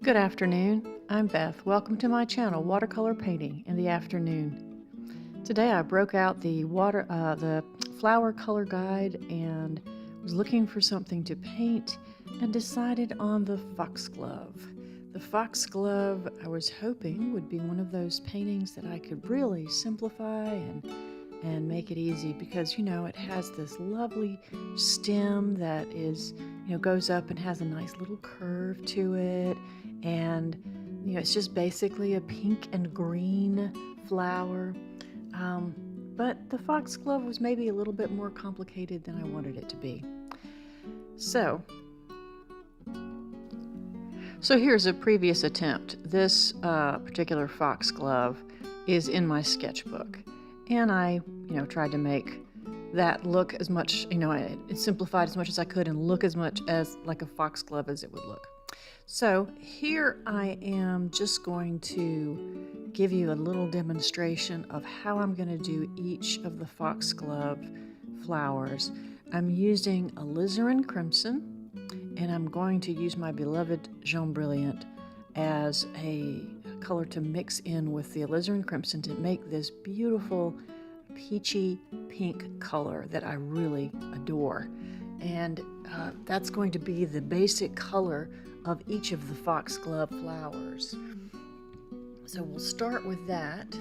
Good afternoon. I'm Beth. Welcome to my channel, Watercolor Painting in the Afternoon. Today I broke out the flower color guide and was looking for something to paint and decided on the foxglove. The foxglove I was hoping would be one of those paintings that I could really simplify and make it easy because, it has this lovely stem that is, goes up and has a nice little curve to it. And, it's just basically a pink and green flower. But the foxglove was maybe a little bit more complicated than I wanted it to be. So here's a previous attempt. This particular foxglove is in my sketchbook. And I, tried to make that look as much, it simplified as much as I could and look as much as like a foxglove as it would look. So here I am just going to give you a little demonstration of how I'm going to do each of the foxglove flowers. I'm using alizarin crimson, and I'm going to use my beloved Jaune Brilliant as a color to mix in with the alizarin crimson to make this beautiful peachy pink color that I really adore. And that's going to be the basic color of each of the foxglove flowers. So we'll start with that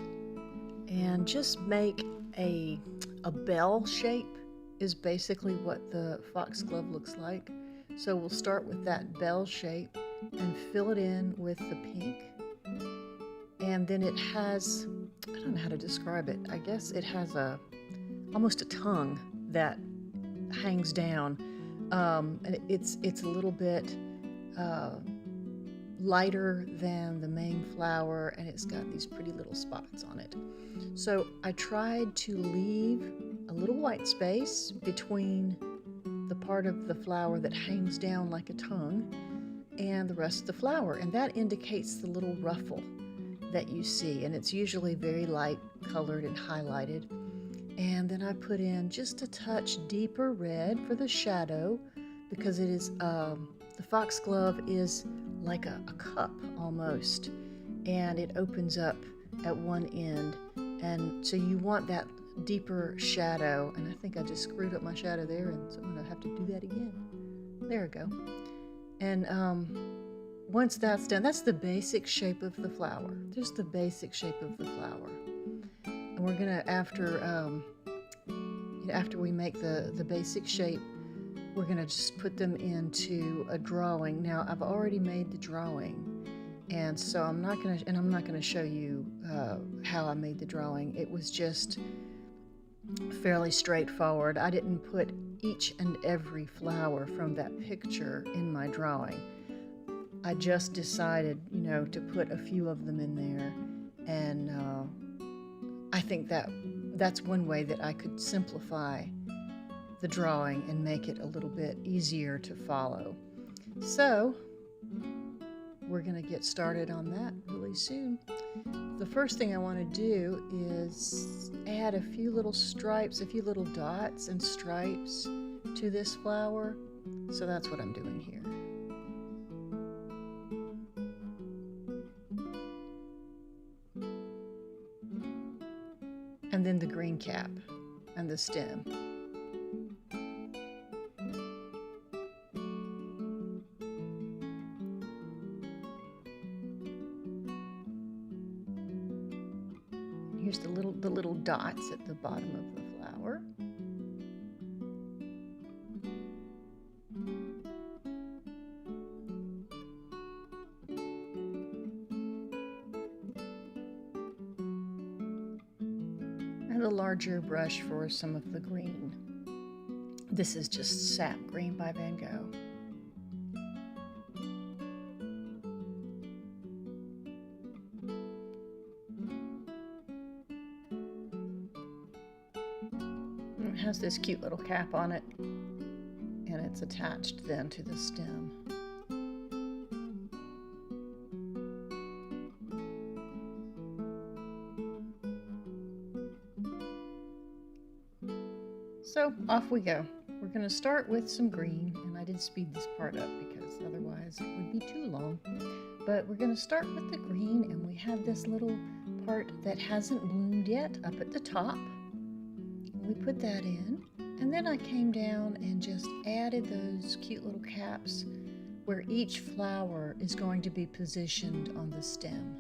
and just make a bell shape is basically what the foxglove looks like. So we'll start with that bell shape and fill it in with the pink. And then it has, I don't know how to describe it. I guess it has almost a tongue that hangs down. And it's a little bit lighter than the main flower, and it's got these pretty little spots on it. So I tried to leave a little white space between the part of the flower that hangs down like a tongue and the rest of the flower, and that indicates the little ruffle that you see, and it's usually very light colored and highlighted. And then I put in just a touch deeper red for the shadow because it is the foxglove is like a cup almost, and it opens up at one end, and so you want that deeper shadow. And I think I just screwed up my shadow there, and so I'm going to have to do that again. There we go. And once that's done, that's the basic shape of the flower, just the basic shape of the flower. And we're going to, after we make the basic shape, we're going to just put them into a drawing. Now, I've already made the drawing, and so I'm not going to show you how I made the drawing. It was just fairly straightforward. I didn't put each and every flower from that picture in my drawing. I just decided, to put a few of them in there, and I think that's one way that I could simplify the drawing and make it a little bit easier to follow. So we're going to get started on that really soon. The first thing I want to do is add a few little stripes, a few little dots and stripes to this flower. So that's what I'm doing here. And then the green cap and the stem. Here's the little dots at the bottom of the flower. And a larger brush for some of the green. This is just Sap Green by Van Gogh. It has this cute little cap on it, and it's attached then to the stem. So off we go. We're going to start with some green, and I did speed this part up because otherwise it would be too long. But we're going to start with the green, and we have this little part that hasn't bloomed yet up at the top. We put that in, and then I came down and just added those cute little caps where each flower is going to be positioned on the stem.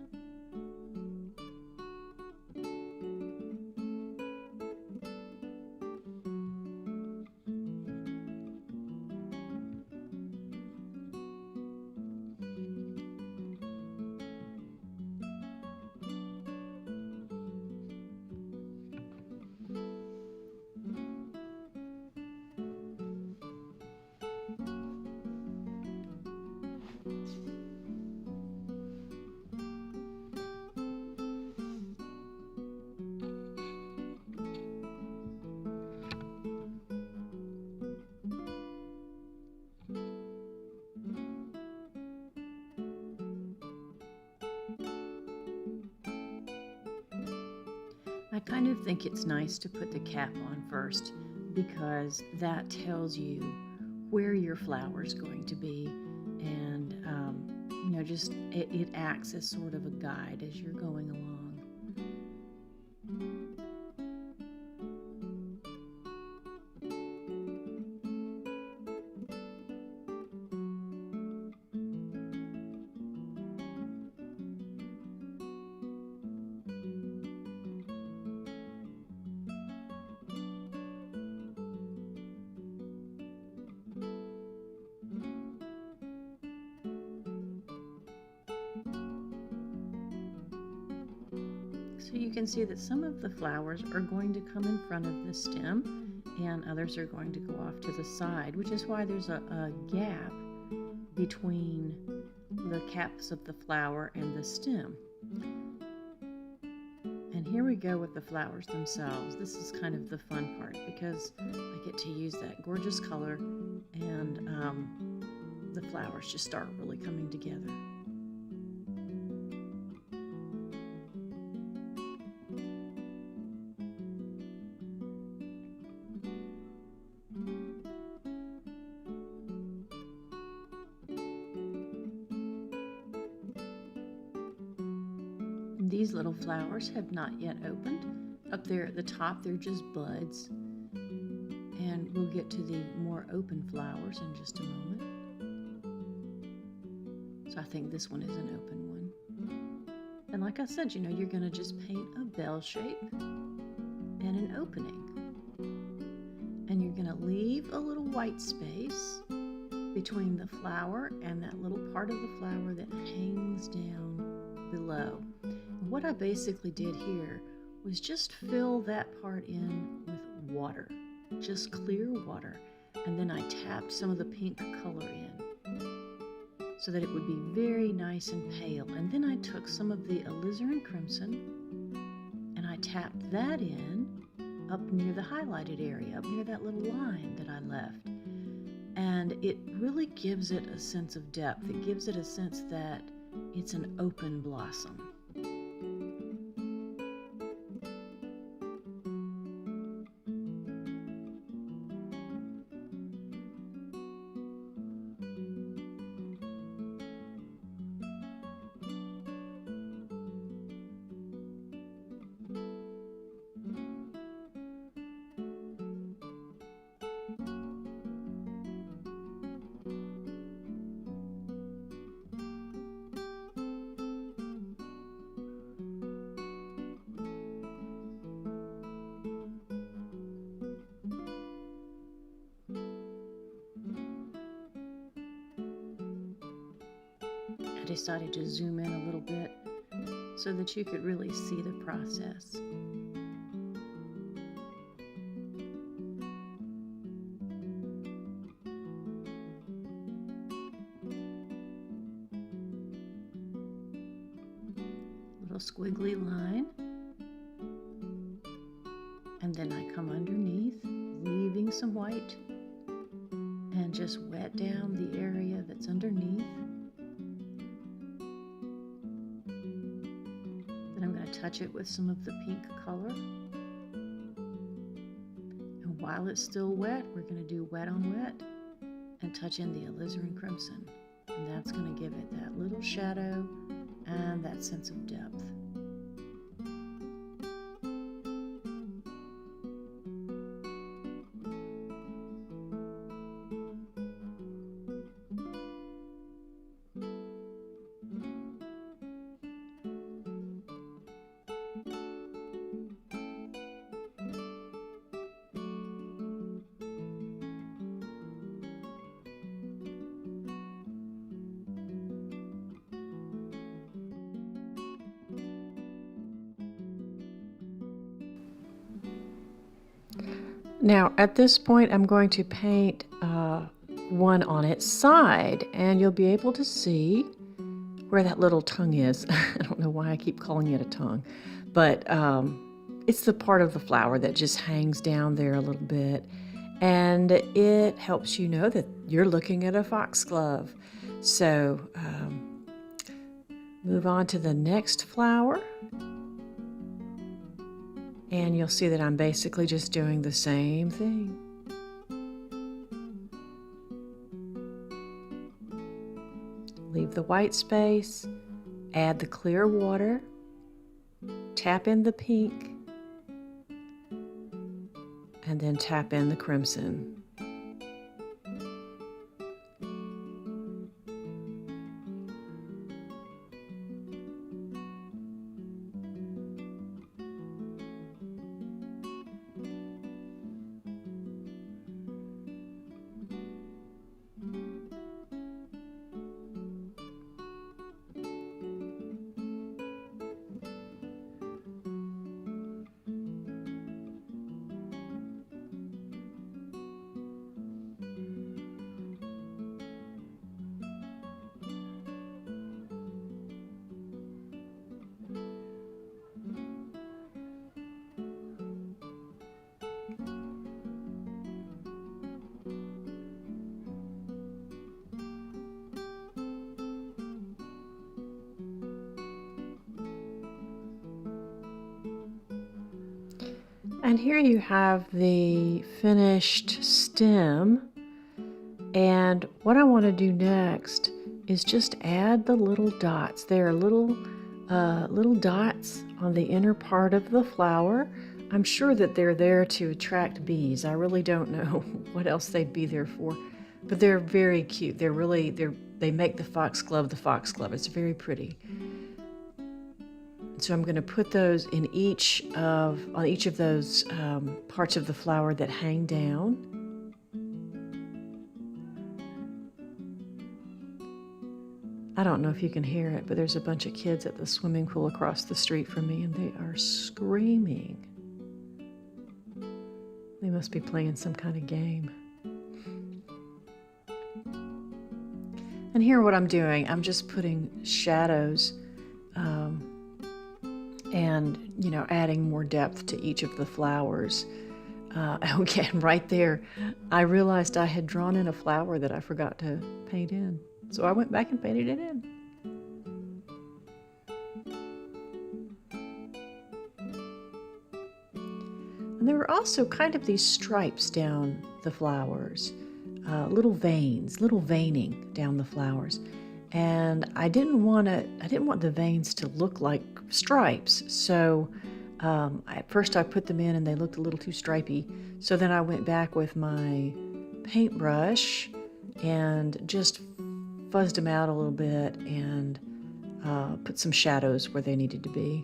I kind of think it's nice to put the cap on first because that tells you where your flower is going to be, and just it acts as sort of a guide as you're going along. So you can see that some of the flowers are going to come in front of the stem and others are going to go off to the side, which is why there's a gap between the caps of the flower and the stem. And here we go with the flowers themselves. This is kind of the fun part because I get to use that gorgeous color, and the flowers just start really coming together. These little flowers have not yet opened. Up there at the top, they're just buds. And we'll get to the more open flowers in just a moment. So I think this one is an open one. And like I said, you're going to just paint a bell shape and an opening. And you're going to leave a little white space between the flower and that little part of the flower that hangs down below. What I basically did here was just fill that part in with water, just clear water, and then I tapped some of the pink color in so that it would be very nice and pale. And then I took some of the alizarin crimson and I tapped that in up near the highlighted area, up near that little line that I left. And it really gives it a sense of depth. It gives it a sense that it's an open blossom. I decided to zoom in a little bit so that you could really see the process. Little squiggly line, and then I come underneath, leaving some white, and just wet down the area that's underneath. Then I'm going to touch it with some of the pink color. And while it's still wet, we're going to do wet on wet and touch in the alizarin crimson. And that's going to give it that little shadow and that sense of depth. Now at this point I'm going to paint one on its side, and you'll be able to see where that little tongue is. I don't know why I keep calling it a tongue, but it's the part of the flower that just hangs down there a little bit, and it helps you know that you're looking at a foxglove. So move on to the next flower. And you'll see that I'm basically just doing the same thing. Leave the white space, add the clear water, tap in the pink, and then tap in the crimson. And here you have the finished stem. And what I want to do next is just add the little dots. There are little dots on the inner part of the flower. I'm sure that they're there to attract bees. I really don't know what else they'd be there for, but they're very cute. They make the foxglove the foxglove. It's very pretty. So I'm going to put those on each of those parts of the flower that hang down. I don't know if you can hear it, but there's a bunch of kids at the swimming pool across the street from me, and they are screaming. They must be playing some kind of game. And here what I'm doing, I'm just putting shadows and, adding more depth to each of the flowers. Okay, right there, I realized I had drawn in a flower that I forgot to paint in. So I went back and painted it in. And there were also kind of these stripes down the flowers, little veins, little veining down the flowers. And I didn't want the veins to look like stripes. So at first I put them in and they looked a little too stripy. So then I went back with my paintbrush and just fuzzed them out a little bit and put some shadows where they needed to be.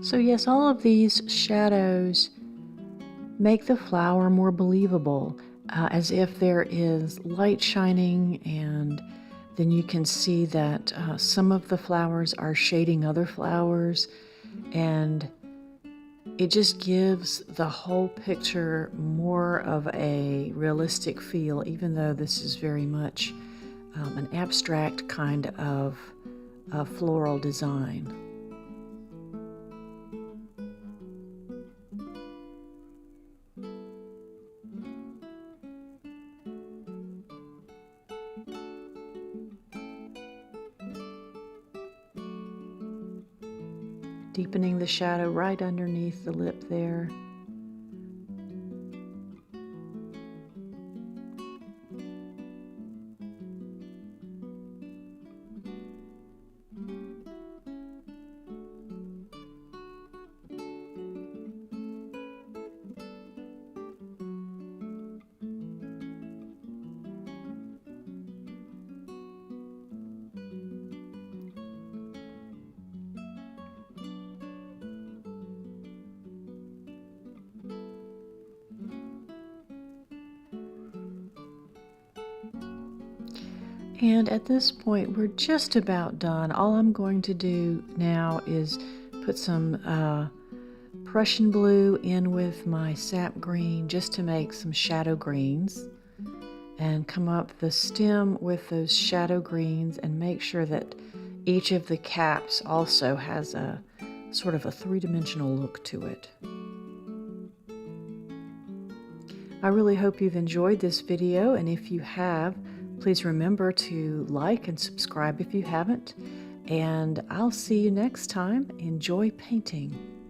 So yes, all of these shadows make the flower more believable, as if there is light shining, and then you can see that some of the flowers are shading other flowers, and it just gives the whole picture more of a realistic feel, even though this is very much an abstract kind of floral design. Deepening the shadow right underneath the lip there. And at this point, we're just about done. All I'm going to do now is put some Prussian blue in with my sap green just to make some shadow greens, and come up the stem with those shadow greens and make sure that each of the caps also has a sort of a three-dimensional look to it. I really hope you've enjoyed this video, and if you have, please remember to like and subscribe if you haven't, and I'll see you next time. Enjoy painting.